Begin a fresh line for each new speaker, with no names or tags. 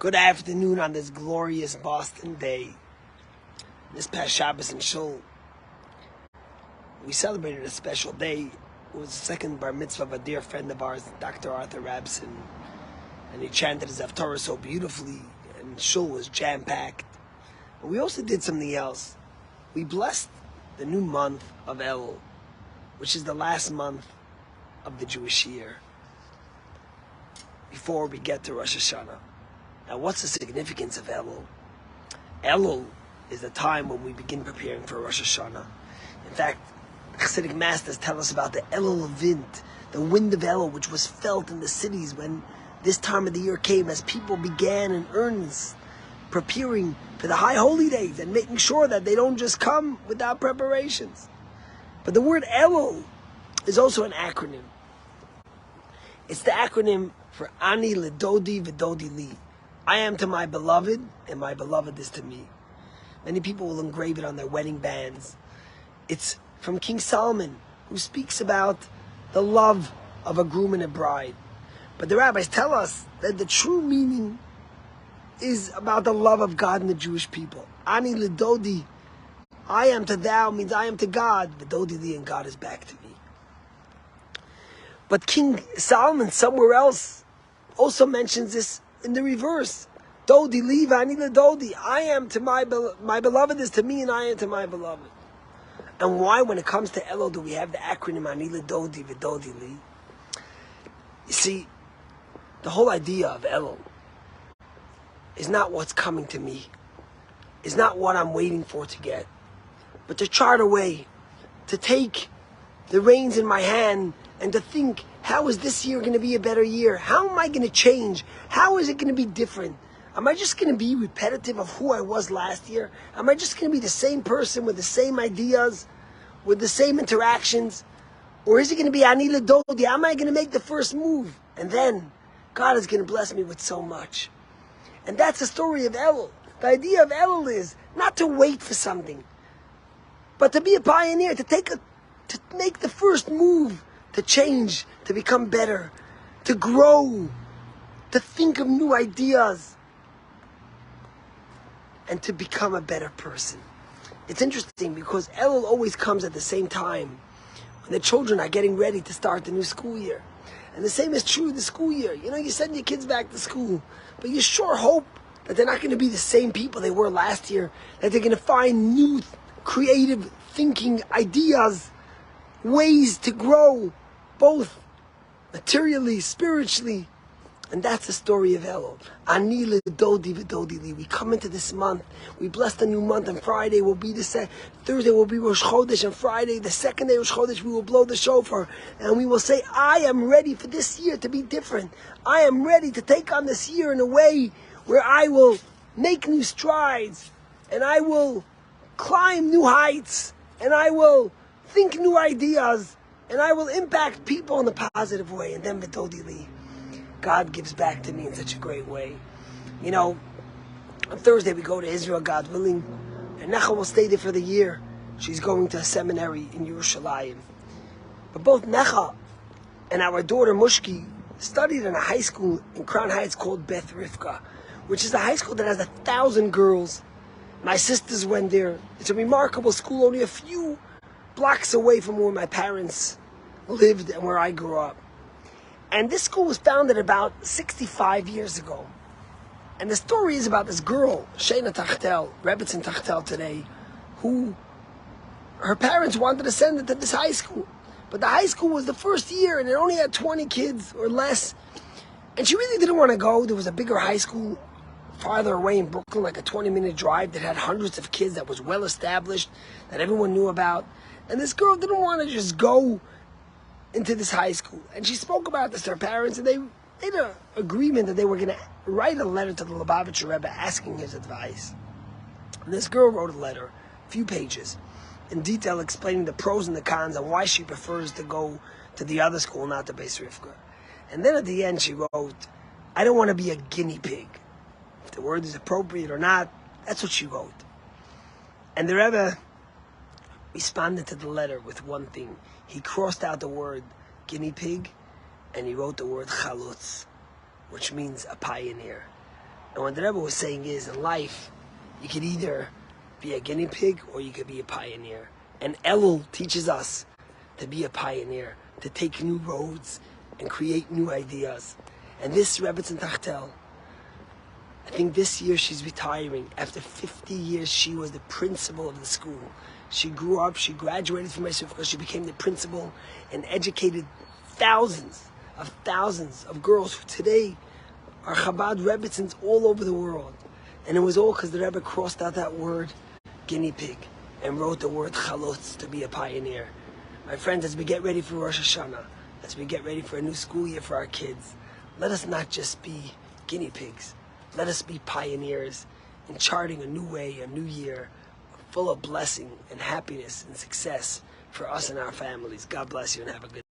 Good afternoon on this glorious Boston day. This past Shabbos in Shul, we celebrated a special day. It was the second bar mitzvah of a dear friend of ours, Dr. Arthur Rabson, and he chanted his Haftarah so beautifully, and Shul was jam-packed. But we also did something else. We blessed the new month of Elul, which is the last month of the Jewish year, before we get to Rosh Hashana. Now, what's the significance of Elul? Elul is the time when we begin preparing for Rosh Hashana. In fact, Chassidic masters tell us about the Elul Vint, the wind of Elul, which was felt in the cities when this time of the year came, as people began in earnest preparing for the high holy days and making sure that they don't just come without preparations. But the word Elul is also an acronym. It's the acronym for Ani Lidodi V'Dodi Li. I am to my beloved, and my beloved is to me. Many people will engrave it on their wedding bands. It's from King Solomon, who speaks about the love of a groom and a bride. But the rabbis tell us that the true meaning is about the love of God and the Jewish people. Ani Lidodi, I am to thou, means I am to God. V'Dodi Li, and God is back to me. But King Solomon, somewhere else, also mentions this in the reverse. Dodi li v'ani l'dodi. I am to my beloved is to me, and I am to my beloved. And why, when it comes to Elul, do we have the acronym Ani l'dodi v'dodi li? You see, the whole idea of Elul is not what's coming to me, is not what I'm waiting for to get, but to chart a way, to take the reins in my hand and to think, how is this year going to be a better year? How am I going to change? How is it going to be different? Am I just going to be repetitive of who I was last year? Am I just going to be the same person with the same ideas, with the same interactions? Or is it going to be Ani L'Dodi? Am I going to make the first move? And then God is going to bless me with so much. And that's the story of Elul. The idea of Elul is not to wait for something, but to be a pioneer, to make the first move, to change, to become better, to grow, to think of new ideas, and to become a better person. It's interesting because Elul always comes at the same time when the children are getting ready to start the new school year. And the same is true of the school year. You know, you send your kids back to school, but you sure hope that they're not going to be the same people they were last year, that they're going to find new, creative thinking, ideas, ways to grow, both materially, spiritually. And that's the story of Elul. Ani L'Dodi V'Dodi Li. We come into this month, we bless the new month, and Friday will be Thursday will be Rosh Chodesh, and Friday, the second day of Rosh Chodesh, we will blow the shofar, and we will say, I am ready for this year to be different. I am ready to take on this year in a way where I will make new strides, and I will climb new heights, and I will think new ideas, and I will impact people in a positive way. And then V'Dodi Li, God gives back to me in such a great way. You know, on Thursday we go to Israel, God willing, and Necha will stay there for the year. She's going to a seminary in Yerushalayim. But both Necha and our daughter Mushki studied in a high school in Crown Heights called Beth Rivka, which is a high school that has 1,000 girls. My sisters went there. It's a remarkable school, only a few blocks away from where my parents lived and where I grew up. And this school was founded about 65 years ago. And the story is about this girl, Shana Tachtel, Rebbetzin Tachtel today, who her parents wanted to send her to this high school. But the high school was the first year and it only had 20 kids or less. And she really didn't want to go. There was a bigger high school farther away in Brooklyn, like a 20-minute drive, that had hundreds of kids, that was well established, that everyone knew about. And this girl didn't want to just go into this high school. And she spoke about this to her parents, and they made an agreement that they were going to write a letter to the Lubavitcher Rebbe asking his advice. And this girl wrote a letter, a few pages, in detail explaining the pros and the cons and why she prefers to go to the other school, not to Beis Rivka. And then at the end she wrote, I don't want to be a guinea pig. If the word is appropriate or not, that's what she wrote. And the Rebbe responded to the letter with one thing. He crossed out the word guinea pig and he wrote the word chalutz, which means a pioneer. And what the Rebbe was saying is, in life, you could either be a guinea pig or you could be a pioneer. And Elul teaches us to be a pioneer, to take new roads and create new ideas. And this Rebbetzin Tachtel, I think this year she's retiring. After 50 years, she was the principal of the school. She grew up, she graduated from Yeshiva because she became the principal and educated thousands of girls who today are Chabad Rebbetzins all over the world. And it was all because the Rebbe crossed out that word, guinea pig, and wrote the word chalutz, to be a pioneer. My friends, as we get ready for Rosh Hashana, as we get ready for a new school year for our kids, let us not just be guinea pigs. Let us be pioneers in charting a new way, a new year, full of blessing and happiness and success for us and our families. God bless you and have a good day.